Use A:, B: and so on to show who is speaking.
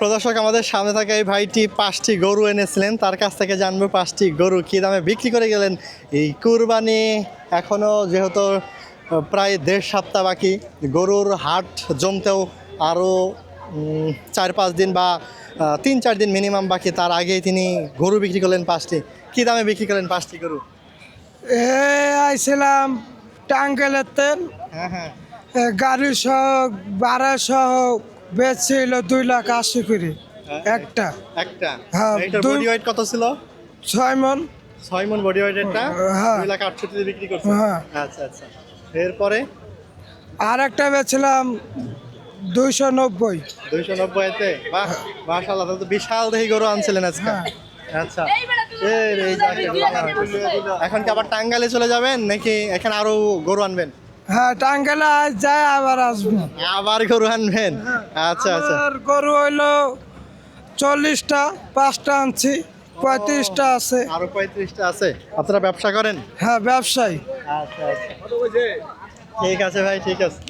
A: প্রদর্শক আমাদের সামনে থাকা এই ভাইটি 5টি গরু এনেছিলেন, তার কাছ থেকে জানবো 5টি গরু কী দামে বিক্রি করে গেলেন। এই কুরবানি এখনও যেহেতু প্রায় 1.5 সপ্তাহ বাকি, গরুর হাট জমতেও আরও 4-5 দিন বা 3-4 দিন মিনিমাম বাকি, তার আগেই তিনি গরু বিক্রি করলেন 5টি। কী দামে বিক্রি করলেন 5টি গরু?
B: আইছিলাম টাঙ্গেলের তেল
A: হ্যাঁ হ্যাঁ।
B: গাড়ি সহ ভাড়া সহ বেচছিল 2,80,000 করে একটা।
A: একটা
B: হ্যাঁ,
A: এইটার বডি ওয়েট কত ছিল?
B: 6 মন।
A: 6 মন বডি ওয়েটেরটা
B: হ্যাঁ।
A: 2,68,000 বিক্রি করছে।
B: হ্যাঁ।
A: আচ্ছা আচ্ছা। এরপরে
B: আর একটা বেচলাম 290।
A: 290-তে? বাহ, মাশাআল্লাহ, তাহলে তো বিশাল দেহি গরু আনছিলেন আজকে।
B: হ্যাঁ।
A: আচ্ছা, এই যাকে এখন কি আবার টাঙ্গাইলে চলে যাবেন নাকি এখানে আরো গরু আনবেন?
B: হ্যাঁ, টাঙ্গেলে আজ যায় আবার আসবো।
A: আবার গরু আনবেন? আচ্ছা আচ্ছা।
B: আর গরু হইলো 40টা, 5টা আনছি, 35টা আছে।
A: আরো 35টা আছে। আপনারা ব্যবসা করেন?
B: হ্যাঁ, ব্যবসায়ী।
A: আচ্ছা আচ্ছা, ঠিক আছে ভাই, ঠিক আছে।